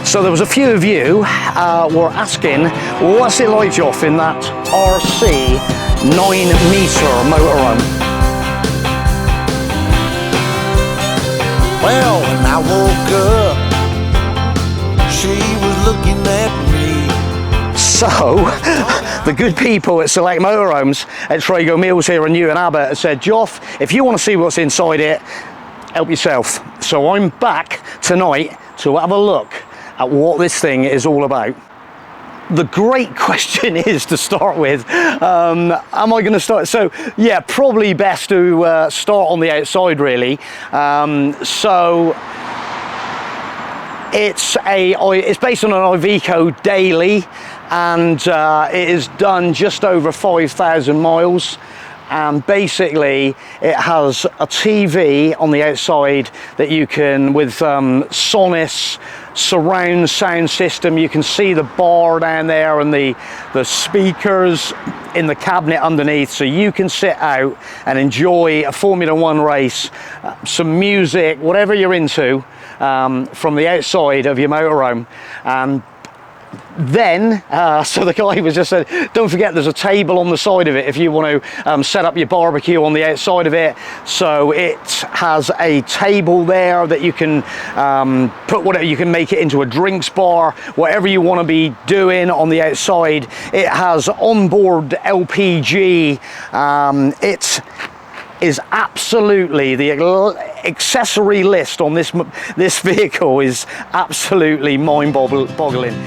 So there was a few of you were asking, what's it like, Jof, in that RC 9-metre motorhome? Well, when I woke up, she was looking at me. So, the good people at Select Motorhomes at Trago Mills here in Newton Abbot have said, Jof, if you want to see what's inside it, help yourself. So I'm back tonight to have a look at what this thing is all about. The great question is, to start with, am I going to start? So yeah, probably best to start on the outside, really. So it's based on an Iveco daily, and it is done just over 5,000 miles. And basically it has a TV on the outside that you can, with Sonos surround sound system, you can see the bar down there and the speakers in the cabinet underneath, so you can sit out and enjoy a Formula One race, some music, whatever you're into, from the outside of your motorhome. Then, so the guy was just said, don't forget there's a table on the side of it if you want to set up your barbecue on the outside of it. So it has a table there that you can put whatever, you can make it into a drinks bar, whatever you want to be doing on the outside. It has onboard LPG. It is absolutely, the accessory list on this vehicle is absolutely mind-boggling.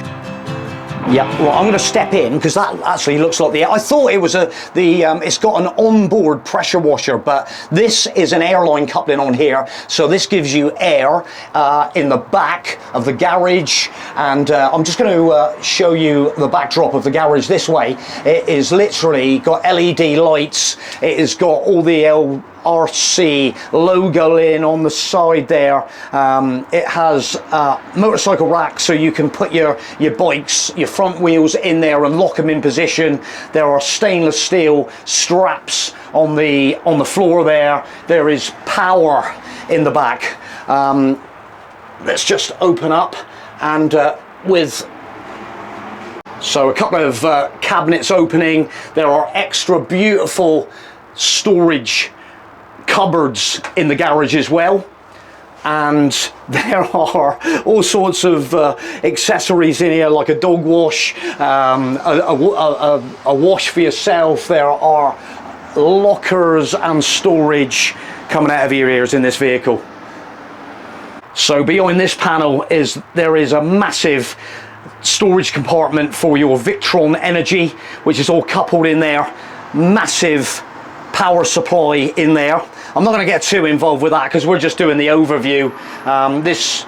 Yeah, well, I'm going to step in because that actually looks like I thought it was it's got an onboard pressure washer, but this is an airline coupling on here, so this gives you air in the back of the garage. And I'm just going to show you the backdrop of the garage this way. It is literally got LED lights. It has got all the RC logo in on the side there. It has motorcycle racks, so you can put your bikes, your front wheels in there and lock them in position. There are stainless steel straps on the floor there. There is power in the back. Let's just open up, and so a couple of cabinets opening. There are extra beautiful storage cupboards in the garage as well, and there are all sorts of accessories in here, like a dog wash, a wash for yourself. There are lockers and storage coming out of your ears in this vehicle. So behind this panel there is a massive storage compartment for your Victron energy, which is all coupled in there. Massive power supply in there. I'm not going to get too involved with that because we're just doing the overview. This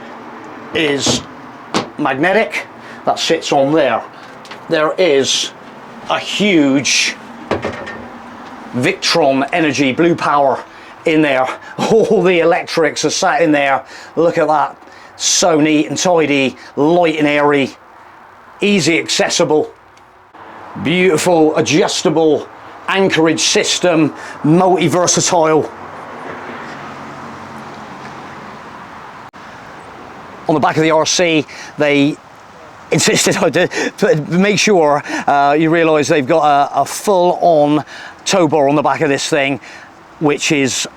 is magnetic, that sits on there. There is a huge Victron energy blue power in there. All the electrics are sat in there. Look at that, so neat and tidy, light and airy, easy accessible, beautiful adjustable anchorage system, multi-versatile. On the back of the RC, they insisted to make sure you realise they've got a full-on tow bar on the back of this thing, which is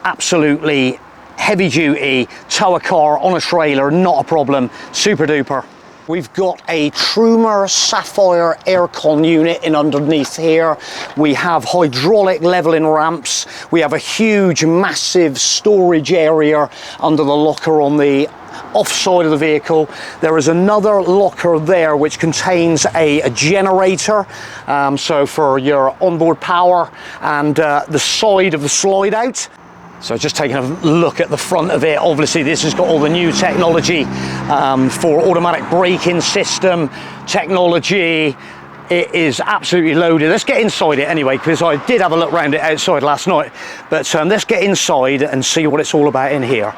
absolutely heavy-duty. Tow a car on a trailer, not a problem, super duper. We've got a Trumer Sapphire aircon unit in underneath here. We have hydraulic leveling ramps. We have a huge, massive storage area under the locker on the offside of the vehicle. There is another locker there which contains a generator, so for your onboard power, and the side of the slide out. So just taking a look at the front of it, obviously this has got all the new technology for automatic braking system technology. It is absolutely loaded. Let's get inside it anyway, because I did have a look around it outside last night. But let's get inside and see what it's all about in here.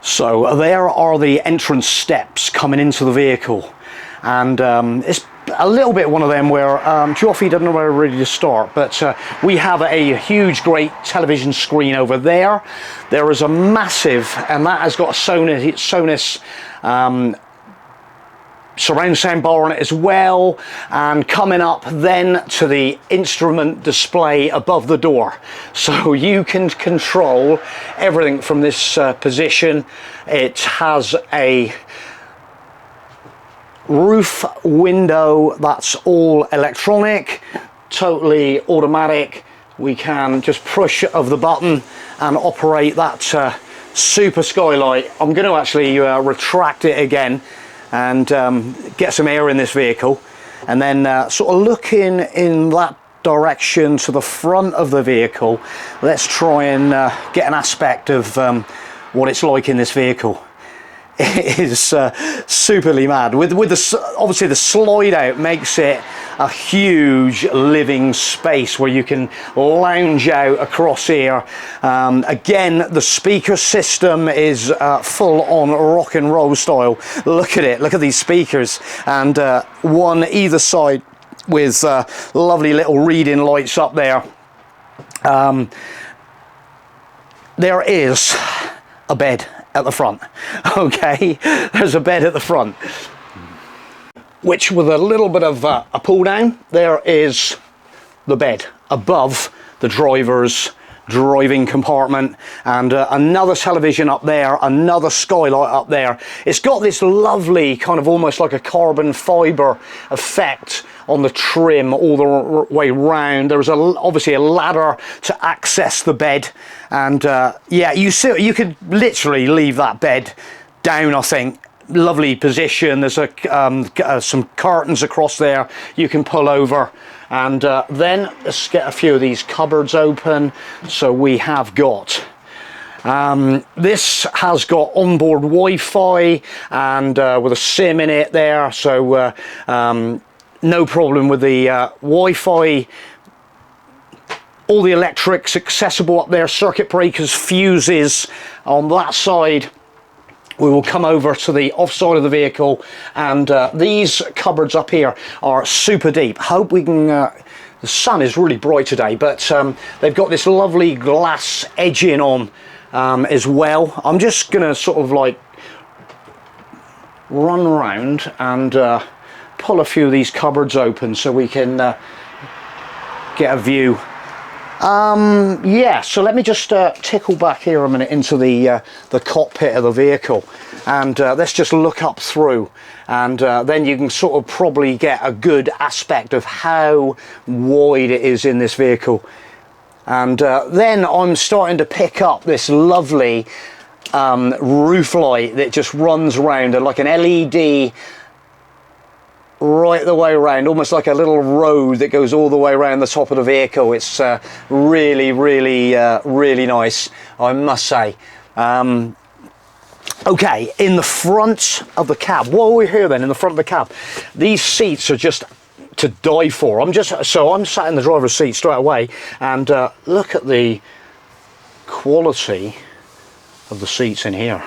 So there are the entrance steps coming into the vehicle, and it's a little bit one of them where Joffy doesn't know where really to start, but we have a huge, great television screen over there. There is a massive, and that has got a Sonos surround sound bar on it as well, and coming up then to the instrument display above the door, so you can control everything from this position. It has a roof window that's all electronic, totally automatic. We can just push of the button and operate that super skylight. I'm going to actually retract it again and get some air in this vehicle, and then sort of looking in that direction to the front of the vehicle, let's try and get an aspect of what it's like in this vehicle. It is superly mad. With the, obviously the slide out makes it a huge living space where you can lounge out across here. Again, the speaker system is full on rock and roll style. Look at it, look at these speakers, and one either side with lovely little reading lights up there. There is a bed at the front. Okay, there's a bed at the front, which with a little bit of a pull down, there is the bed above the driver's driving compartment, and another television up there, another skylight up there. It's got this lovely kind of almost like a carbon fiber effect on the trim all the way round. There's obviously a ladder to access the bed, and yeah, you could literally leave that bed down, I think. Lovely position. There's some curtains across there you can pull over, and then let's get a few of these cupboards open. So we have got this has got onboard Wi-Fi and with a SIM in it there, so no problem with the Wi-Fi. All the electrics accessible up there, circuit breakers, fuses on that side. We will come over to the offside of the vehicle, and these cupboards up here are super deep. Hope we can, the sun is really bright today, but they've got this lovely glass edging on as well. I'm just gonna sort of like run around and pull a few of these cupboards open so we can get a view. Yeah, so let me just tickle back here a minute into the cockpit of the vehicle, and let's just look up through, and then you can sort of probably get a good aspect of how wide it is in this vehicle. And then I'm starting to pick up this lovely roof light that just runs around, like an LED right the way around, almost like a little road that goes all the way around the top of the vehicle. It's really nice, I must say. Okay, in the front of the cab, what are we here then in the front of the cab? These seats are just to die for. I'm sat in the driver's seat straight away, and look at the quality of the seats in here.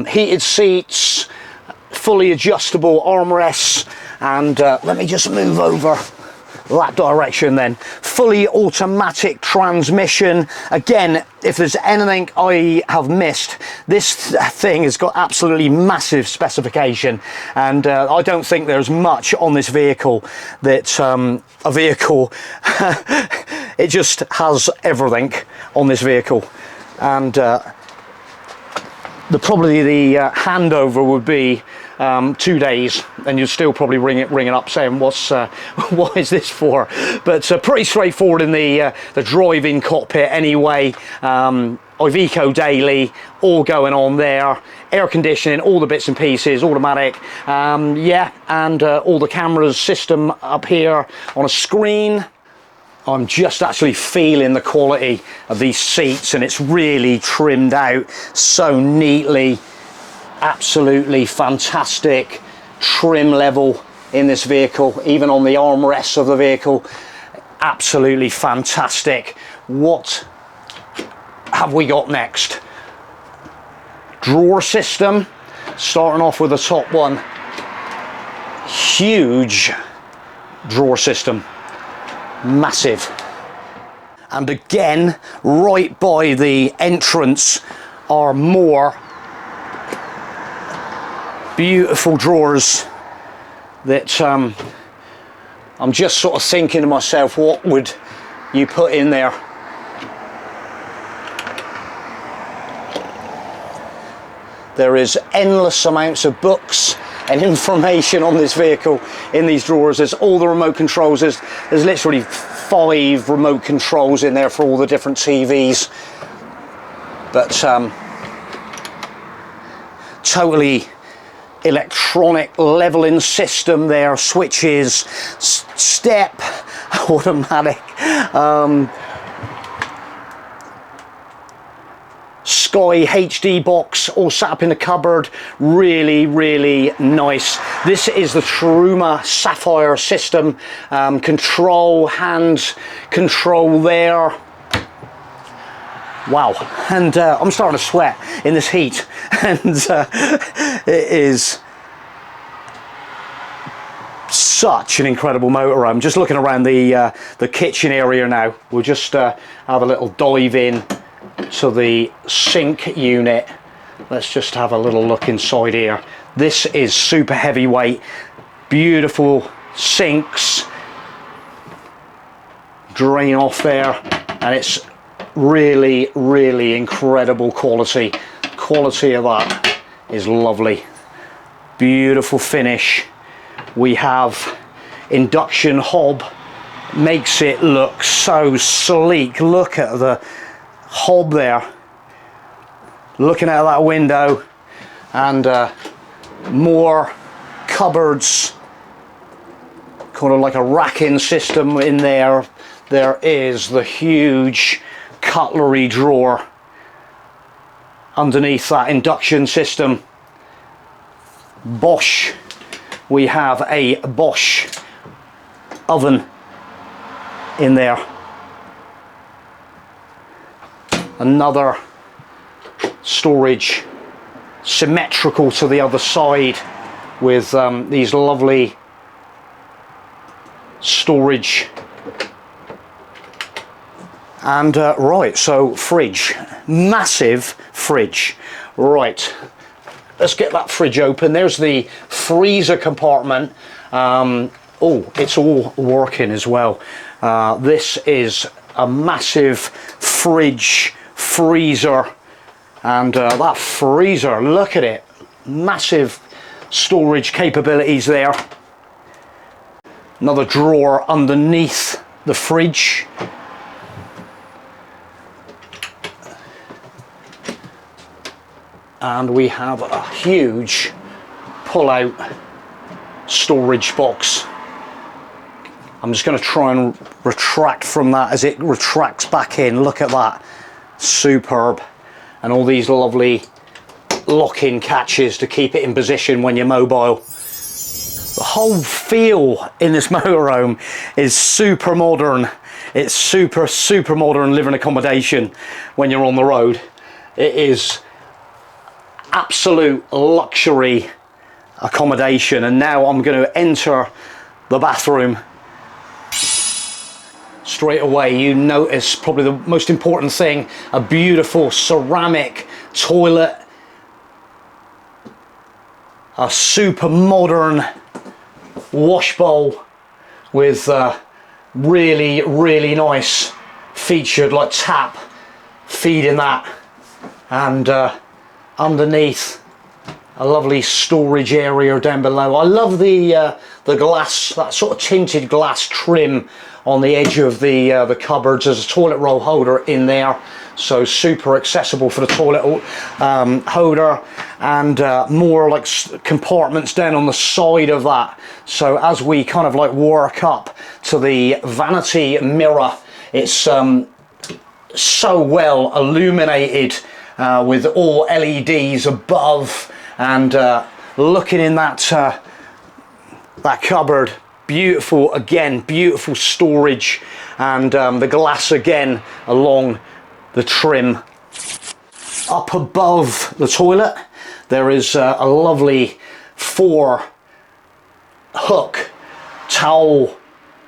Heated seats, fully adjustable armrests, and let me just move over that direction then. Fully automatic transmission. Again, if there's anything I have missed, this thing has got absolutely massive specification, and I don't think there's much on this vehicle that a vehicle it just has everything on this vehicle. And probably the handover would be 2 days, and you'd still probably ring it up saying what is this for? But pretty straightforward in the driving cockpit anyway. Iveco daily, all going on there, air conditioning, all the bits and pieces, automatic. Yeah, and all the cameras system up here on a screen. I'm just actually feeling the quality of these seats, and it's really trimmed out so neatly. Absolutely fantastic trim level in this vehicle, even on the armrests of the vehicle. Absolutely fantastic. What have we got next? Drawer system, starting off with the top one huge drawer system, massive. And again, right by the entrance are more beautiful drawers that I'm just sort of thinking to myself, what would you put in there? There is endless amounts of books and information on this vehicle in these drawers. There's all the remote controls. There's literally 5 remote controls in there for all the different TVs. But totally electronic leveling system there, switches, step, automatic, Sky HD box all sat up in the cupboard. Really, really nice. This is the Truma Sapphire system. Control, hand control there. Wow, and I'm starting to sweat in this heat, and it is such an incredible motorhome. Just looking around the kitchen area now, we'll just have a little dive in to the sink unit. Let's just have a little look inside here. This is super heavyweight, beautiful sinks, drain off there, and it's really, really incredible quality. Quality of that is lovely. Beautiful finish. We have induction hob, makes it look so sleek. Look at the hob there, looking out that window, and more cupboards, kind of like a racking system in there. There is the huge cutlery drawer underneath that induction system. Bosch, we have a Bosch oven in there. Another storage, symmetrical to the other side, with these lovely storage. And right, so fridge, massive fridge. Right, let's get that fridge open. There's the freezer compartment. Oh, it's all working as well. This is a massive fridge, freezer, and that freezer, look at it, massive storage capabilities there. Another drawer underneath the fridge. And we have a huge pull-out storage box. I'm just going to try and retract from that as it retracts back in. Look at that, superb. And all these lovely lock-in catches to keep it in position when you're mobile. The whole feel in this motorhome is super modern. It's super modern living accommodation when you're on the road. It is absolute luxury accommodation. And now I'm going to enter the bathroom. Straight away you notice probably the most important thing, a beautiful ceramic toilet, a super modern wash bowl with really nice featured like tap feeding that, and underneath a lovely storage area down below. I love the glass, that sort of tinted glass trim on the edge of the cupboards. There's a toilet roll holder in there, so super accessible for the toilet holder, and more like compartments down on the side of that. So as we kind of like work up to the vanity mirror, it's so well illuminated with all LEDs above, and looking in that that cupboard, beautiful, again, beautiful storage, and the glass again along the trim. Up above the toilet there is a lovely 4 hook towel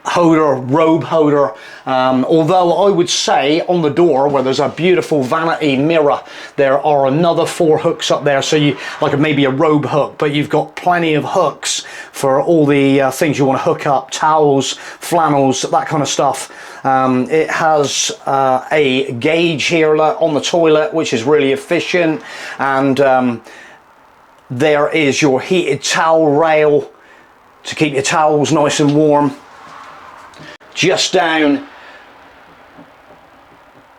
holder, robe holder, although I would say on the door where there's a beautiful vanity mirror, there are another 4 hooks up there, so you like maybe a robe hook, but you've got plenty of hooks for all the things you want to hook up, towels, flannels, that kind of stuff. It has a gauge here on the toilet, which is really efficient, and there is your heated towel rail to keep your towels nice and warm. Just down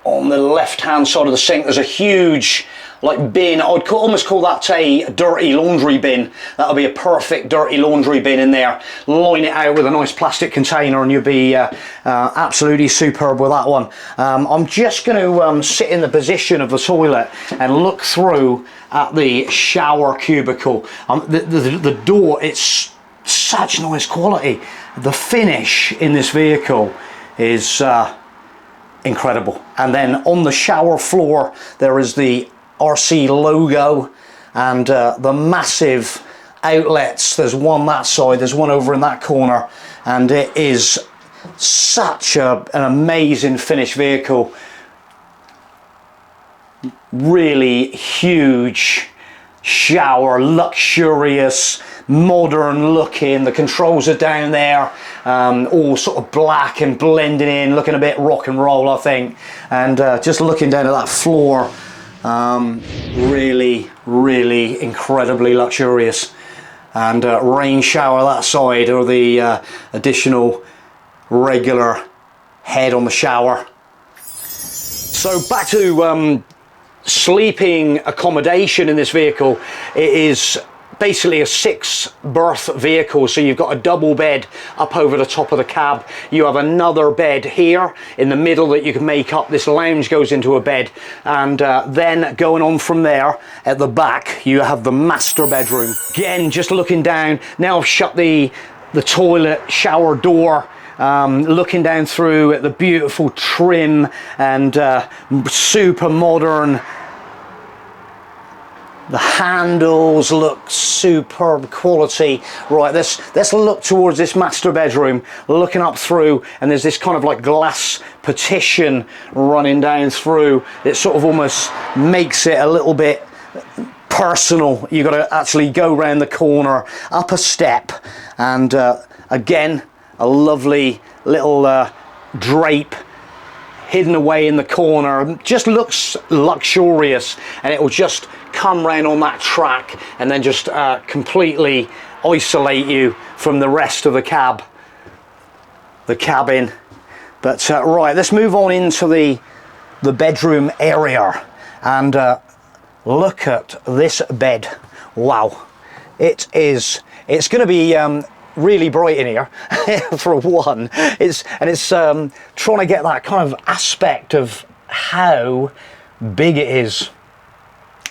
on the left hand side of the sink there's a huge like bin. I'd almost call that a dirty laundry bin. That'll be a perfect dirty laundry bin in there. Line it out with a nice plastic container and you'll be absolutely superb with that one. I'm just going to sit in the position of the toilet and look through at the shower cubicle. The door, it's such nice quality. The finish in this vehicle is incredible. And then on the shower floor there is the RC logo and the massive outlets. There's one that side, there's one over in that corner, and it is such an amazing finished vehicle. Really huge shower, luxurious, modern looking. The controls are down there, all sort of black and blending in, looking a bit rock and roll, I think. And just looking down at that floor, really incredibly luxurious. And rain shower that side, or the additional regular head on the shower. So back to sleeping accommodation in this vehicle. It is basically a 6-berth vehicle, so you've got a double bed up over the top of the cab. You have another bed here in the middle that you can make up. This lounge goes into a bed, and then going on from there at the back you have the master bedroom. Again, just looking down now, I've shut the toilet shower door, looking down through at the beautiful trim and super modern. The handles look superb quality. Right, let's look towards this master bedroom, looking up through, and there's this kind of like glass partition running down through. It sort of almost makes it a little bit personal. You've got to actually go around the corner, up a step, and again, a lovely little drape hidden away in the corner. Just looks luxurious, and it will just come round on that track and then just completely isolate you from the rest of the cabin. But right, let's move on into the bedroom area and look at this bed. Wow, it's going to be really bright in here for one. It's trying to get that kind of aspect of how big it is.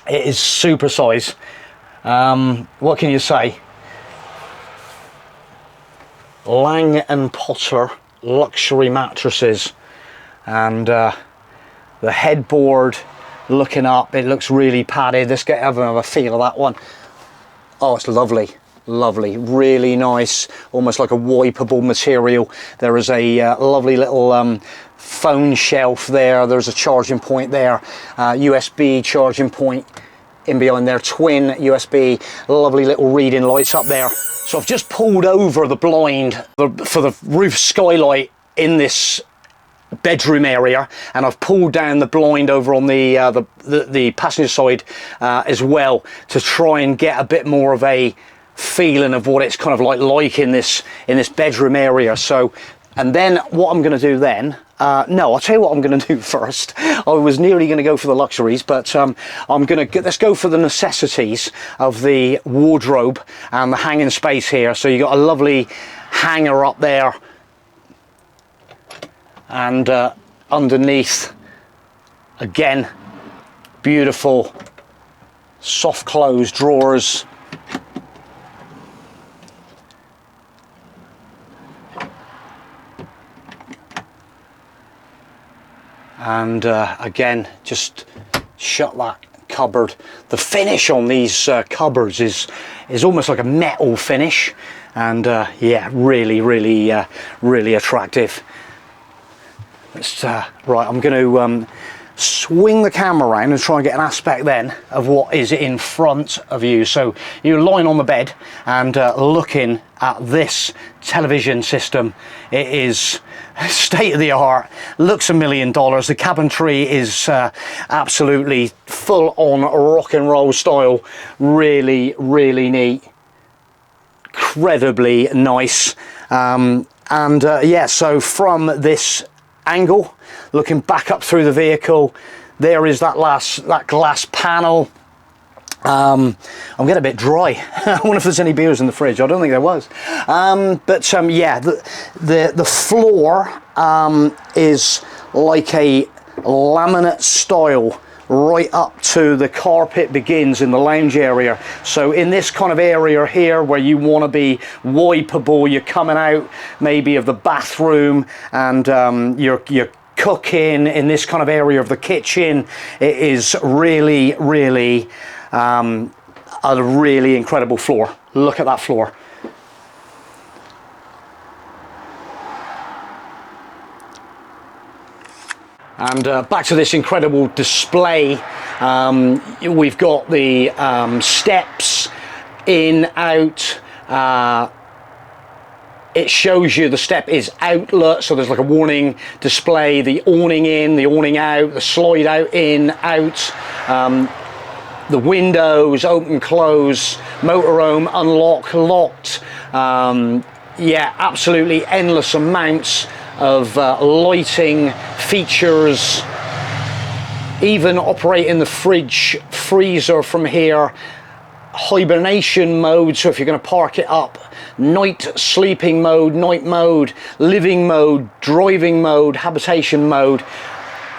It is super size. What can you say? Lang and Potter luxury mattresses, and the headboard looking up, it looks really padded. Let's have another feel of that one. Oh, it's lovely. Lovely, really nice, almost like a wipeable material. There is a lovely little phone shelf there. There's a charging point there, USB charging point in behind there, twin USB, lovely little reading lights up there. So I've just pulled over the blind for the roof skylight in this bedroom area, and I've pulled down the blind over on the passenger side as well, to try and get a bit more of a feeling of what it's kind of like in this bedroom area. So, and then what I'm going to do then, no, I'll tell you what I'm going to do first. I was nearly going to go for the luxuries, but let's go for the necessities of the wardrobe and the hanging space here. So you got a lovely hanger up there, and underneath, again, beautiful soft close drawers. And again, just shut that cupboard. The finish on these cupboards is almost like a metal finish, and yeah, really attractive. Let's right, I'm going to swing the camera around and try and get an aspect then of what is in front of you. So you're lying on the bed and looking at this television system. It is state of the art, looks $1 million. The cabinetry is absolutely full on rock and roll style. Really neat, incredibly nice. Yeah, so from this angle, looking back up through the vehicle, there is that glass panel. I'm getting a bit dry. I wonder if there's any beers in the fridge. I don't think there was. Yeah, the floor is like a laminate style right up to the carpet begins in the lounge area. So in this kind of area here where you want to be wipeable, you're coming out maybe of the bathroom and you're cooking in this kind of area of the kitchen, it is really a really incredible floor. Look at that floor. And back to this incredible display. We've got the steps in, out. It shows you the step is outlet, so there's like a warning display, the awning in, the awning out, the slide out, in, out. The windows open, close, motorhome unlock, locked. Yeah, absolutely endless amounts of lighting features, even operating the fridge freezer from here. Hibernation mode, so if you're going to park it up, night sleeping mode, night mode, living mode, driving mode, habitation mode.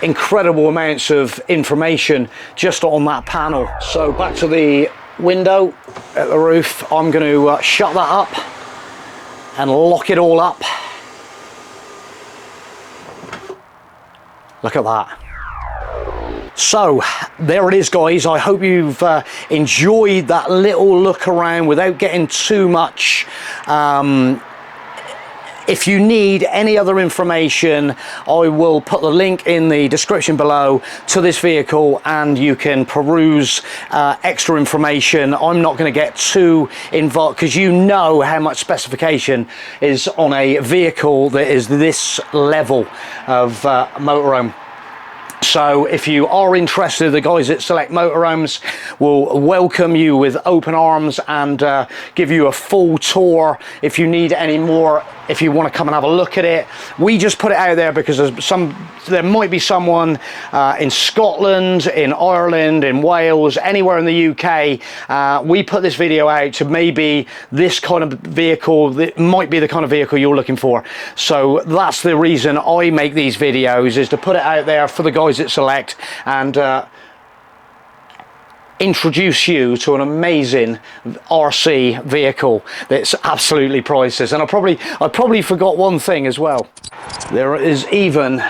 Incredible amounts of information just on that panel. So back to the window at the roof, I'm going to shut that up and lock it all up. Look at that. So there it is, guys. I hope you've enjoyed that little look around without getting too much. If you need any other information, I will put the link in the description below to this vehicle and you can peruse extra information. I'm not going to get too involved because you know how much specification is on a vehicle that is this level of motorhome. So if you are interested, the guys at Select Motorhomes will welcome you with open arms and give you a full tour. If you need any more, if you want to come and have a look at it, we just put it out there because there might be someone in Scotland, in Ireland, in Wales, anywhere in the UK. We put this video out to maybe this kind of vehicle that might be the kind of vehicle you're looking for. So that's the reason I make these videos, is to put it out there for the guys at Select and introduce you to an amazing RC vehicle that's absolutely priceless. And I probably forgot one thing as well. There is even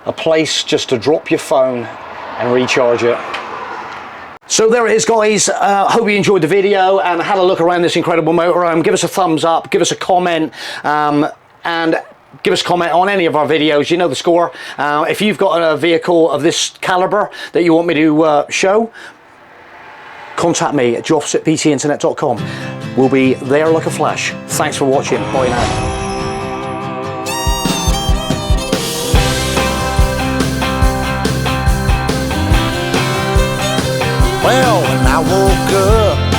a place just to drop your phone and recharge it. So there it is, guys. Hope you enjoyed the video and had a look around this incredible motorhome. Give us a thumbs up, give us a comment, and give us a comment on any of our videos. You know the score. If you've got a vehicle of this caliber that you want me to show, contact me at Jof.s at ptinternet.com. We'll be there like a flash. Thanks for watching. Bye now. Well, when I woke up